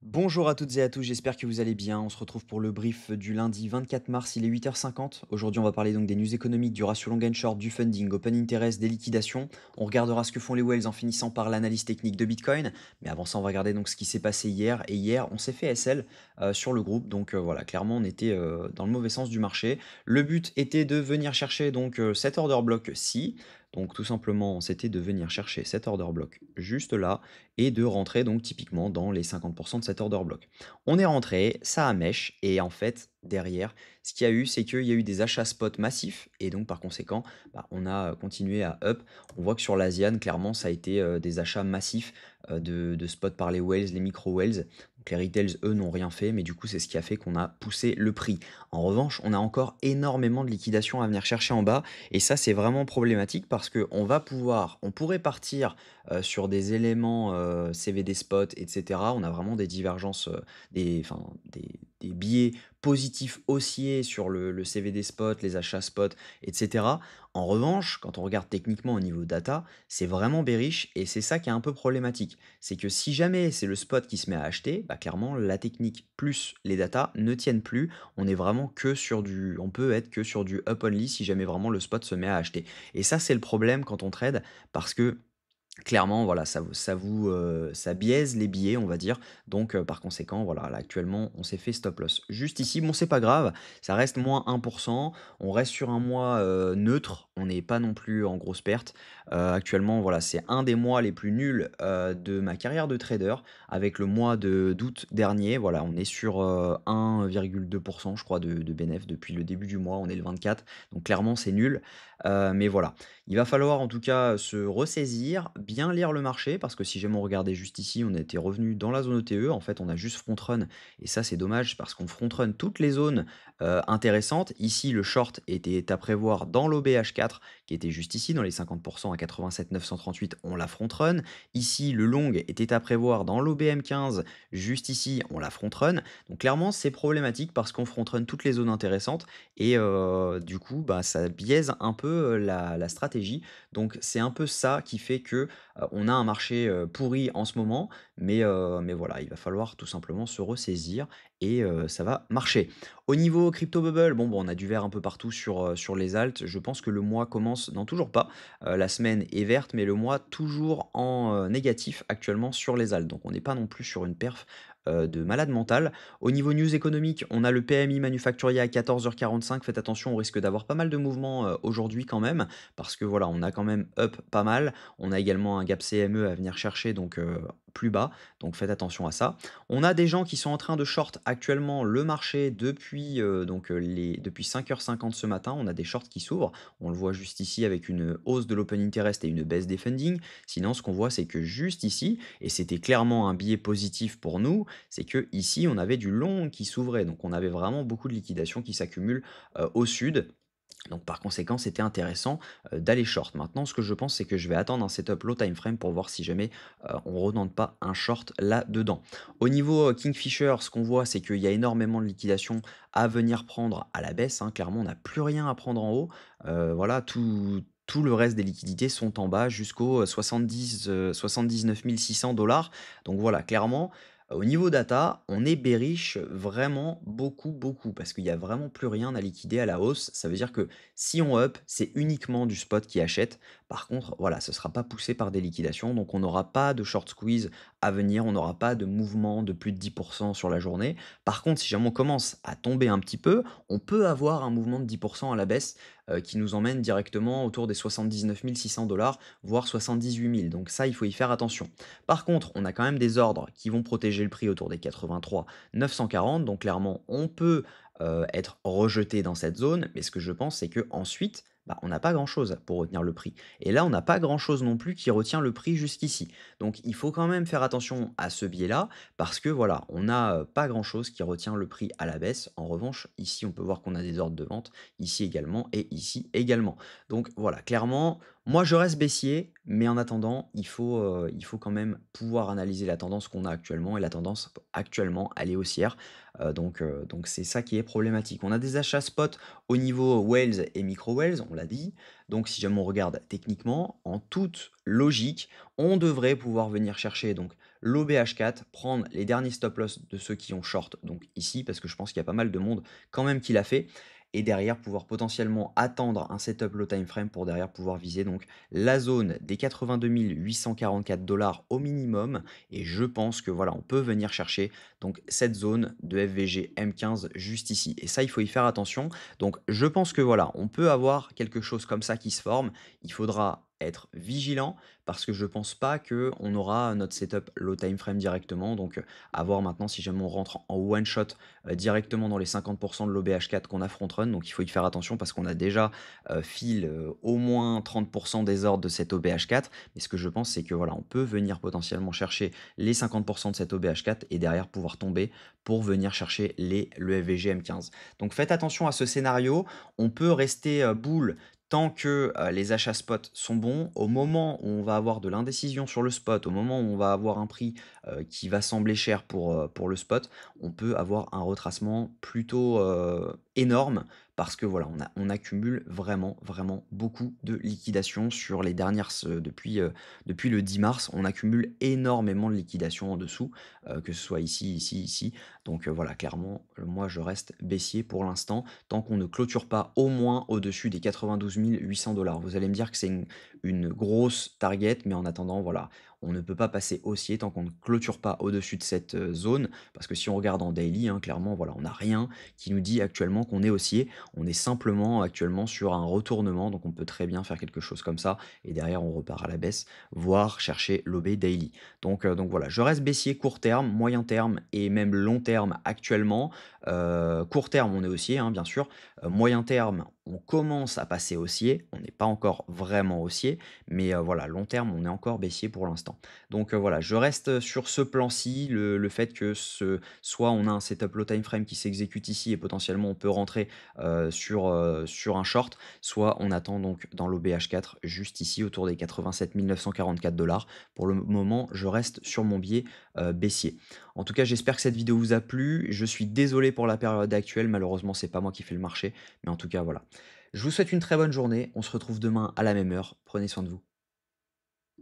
Bonjour à toutes et à tous, j'espère que vous allez bien. On se retrouve pour le brief du lundi 24 mars, il est 8h50. Aujourd'hui, on va parler donc des news économiques, du ratio long and short, du funding, open interest, des liquidations. On regardera ce que font les whales en finissant par l'analyse technique de Bitcoin. Mais avant ça, on va regarder donc ce qui s'est passé hier. Et hier, on s'est fait SL sur le groupe. Donc voilà, clairement, on était dans le mauvais sens du marché. Le but était de venir chercher donc cet order block-ci. Donc tout simplement, c'était de venir chercher cet order block juste là et de rentrer donc typiquement dans les 50% de cet order block. On est rentré, ça a mèche et en fait derrière, ce qu'il y a eu, c'est qu'il y a eu des achats spot massifs et donc par conséquent, on a continué à up. On voit que sur l'Asian, clairement, ça a été des achats massifs de spot par les whales, les micro whales. Donc les retails, eux, n'ont rien fait, mais du coup, c'est ce qui a fait qu'on a poussé le prix. En revanche, on a encore énormément de liquidations à venir chercher en bas et ça, c'est vraiment problématique parce que on pourrait partir sur des éléments CVD spot, etc. On a vraiment des divergences, des biais positifs haussiers sur le CVD spot, les achats spot, etc. En revanche, quand on regarde techniquement au niveau data, c'est vraiment bearish et c'est ça qui est un peu problématique. C'est que si jamais c'est le spot qui se met à acheter, clairement la technique plus les data ne tiennent plus. On est vraiment que sur on peut être que sur du up only si jamais vraiment le spot se met à acheter. Et ça, c'est le problème quand on trade parce que clairement, voilà, ça biaise les billets, on va dire. Donc, par conséquent, voilà, là, actuellement, on s'est fait stop loss. Juste ici, bon, c'est pas grave, ça reste moins 1%. On reste sur un mois neutre, on n'est pas non plus en grosse perte. Actuellement, voilà, c'est un des mois les plus nuls de ma carrière de trader. Avec le mois d'août dernier, voilà, on est sur 1,2%, je crois, de bénéf depuis le début du mois. On est le 24, donc clairement, c'est nul. Mais voilà, il va falloir en tout cas se ressaisir, bien lire le marché, parce que si jamais on regardait juste ici, on était revenu dans la zone ETE. En fait, on a juste front run, et ça c'est dommage parce qu'on front run toutes les zones intéressantes. Ici, le short était à prévoir dans l'OBH4, qui était juste ici, dans les 50% à 87 938, on l'a front run. Ici, le long était à prévoir dans l'OBM15, juste ici, on l'a front run. Donc clairement, c'est problématique parce qu'on front run toutes les zones intéressantes, et du coup, ça biaise un peu la stratégie. Donc c'est un peu ça qui fait que, on a un marché, pourri en ce moment, mais voilà, il va falloir tout simplement se ressaisir et ça va marcher. Au niveau crypto bubble, bon, on a du vert un peu partout sur les alts. Je pense que le mois commence non, toujours pas, la semaine est verte, mais le mois toujours en, négatif actuellement sur les alts. Donc on n'est pas non plus sur une perf, de malade mental. Au niveau news économique, on a le PMI manufacturier à 14h45. Faites attention, on risque d'avoir pas mal de mouvements aujourd'hui quand même, parce que voilà, on a quand même up pas mal. On a également un gap CME à venir chercher, donc plus bas. Donc faites attention à ça. On a des gens qui sont en train de short actuellement le marché depuis, depuis 5h50 ce matin. On a des shorts qui s'ouvrent. On le voit juste ici avec une hausse de l'open interest et une baisse des funding. Sinon, ce qu'on voit, c'est que juste ici, et c'était clairement un biais positif pour nous, c'est que ici on avait du long qui s'ouvrait, donc on avait vraiment beaucoup de liquidations qui s'accumulent au sud. Donc par conséquent, c'était intéressant d'aller short. Maintenant, ce que je pense, c'est que je vais attendre un setup low time frame pour voir si jamais on redente pas un short là-dedans. Au niveau Kingfisher, ce qu'on voit, c'est qu'il y a énormément de liquidations à venir prendre à la baisse, hein. Clairement, on n'a plus rien à prendre en haut. Voilà, tout le reste des liquidités sont en bas jusqu'aux 79 600 dollars. Donc voilà, clairement, au niveau data, on est bearish vraiment beaucoup, beaucoup, parce qu'il y a vraiment plus rien à liquider à la hausse. Ça veut dire que si on up, c'est uniquement du spot qui achète. Par contre, voilà, ce ne sera pas poussé par des liquidations, donc on n'aura pas de short squeeze à venir, on n'aura pas de mouvement de plus de 10% sur la journée. Par contre, si jamais on commence à tomber un petit peu, on peut avoir un mouvement de 10% à la baisse qui nous emmène directement autour des 79 600 dollars, voire 78 000. Donc ça, il faut y faire attention. Par contre, on a quand même des ordres qui vont protéger le prix autour des 83 940, donc clairement, on peut être rejeté dans cette zone, mais ce que je pense, c'est que ensuite, on n'a pas grand-chose pour retenir le prix. Et là, on n'a pas grand-chose non plus qui retient le prix jusqu'ici. Donc, il faut quand même faire attention à ce biais-là, parce que voilà, on n'a pas grand-chose qui retient le prix à la baisse. En revanche, ici, on peut voir qu'on a des ordres de vente, ici également, et ici également. Donc voilà, clairement, moi, je reste baissier, mais en attendant, il faut quand même pouvoir analyser la tendance qu'on a actuellement, et la tendance actuellement, elle est haussière. Donc c'est ça qui est problématique. On a des achats spot au niveau whales et micro whales, on l'a dit. Donc si jamais on regarde techniquement, en toute logique, on devrait pouvoir venir chercher donc l'OBH4, prendre les derniers stop loss de ceux qui ont short, donc ici, parce que je pense qu'il y a pas mal de monde quand même qui l'a fait, et derrière pouvoir potentiellement attendre un setup low time frame pour derrière pouvoir viser donc la zone des 82 844 dollars au minimum. Et je pense que voilà, on peut venir chercher donc cette zone de FVG M15 juste ici. Et ça, il faut y faire attention. Donc je pense que voilà, on peut avoir quelque chose comme ça qui se forme. Il faudra être vigilant parce que je pense pas que on aura notre setup low time frame directement. Donc à voir maintenant si jamais on rentre en one shot directement dans les 50% de l'OBH4 qu'on a front run. Donc il faut y faire attention parce qu'on a déjà fil au moins 30% des ordres de cet OBH4. Mais ce que je pense, c'est que voilà, on peut venir potentiellement chercher les 50% de cet OBH4 et derrière pouvoir tomber pour venir chercher le FVG M15. Donc faites attention à ce scénario. On peut rester bull tant que les achats spot sont bons. Au moment où on va avoir de l'indécision sur le spot, au moment où on va avoir un prix qui va sembler cher pour le spot, on peut avoir un retracement plutôt énorme parce que voilà, on accumule vraiment, vraiment beaucoup de liquidations sur les dernières, depuis le 10 mars, on accumule énormément de liquidations en dessous, que ce soit ici, ici, ici. Donc voilà, clairement, moi je reste baissier pour l'instant, tant qu'on ne clôture pas au moins au-dessus des 92 800 dollars. Vous allez me dire que c'est une grosse target, mais en attendant, voilà, on ne peut pas passer haussier tant qu'on ne clôture pas au-dessus de cette zone, parce que si on regarde en daily, hein, clairement, voilà, on n'a rien qui nous dit actuellement qu'on est haussier. On est simplement actuellement sur un retournement, donc on peut très bien faire quelque chose comme ça, et derrière on repart à la baisse, voire chercher l'OB daily. Donc voilà, je reste baissier court terme, moyen terme et même long terme actuellement. Court terme, on est haussier, hein, bien sûr. Moyen terme, on commence à passer haussier. On n'est pas encore vraiment haussier, mais voilà, long terme, on est encore baissier pour l'instant. Donc voilà, je reste sur ce plan-ci, le fait que soit on a un setup low time frame qui s'exécute ici et potentiellement on peut rentrer sur un short, soit on attend donc dans l'OBH4 juste ici autour des 87 944 dollars. Pour le moment, je reste sur mon biais baissier. En tout cas, j'espère que cette vidéo vous a plu. Je suis désolé pour la période actuelle, malheureusement, c'est pas moi qui fais le marché, mais en tout cas, voilà. Je vous souhaite une très bonne journée. On se retrouve demain à la même heure. Prenez soin de vous.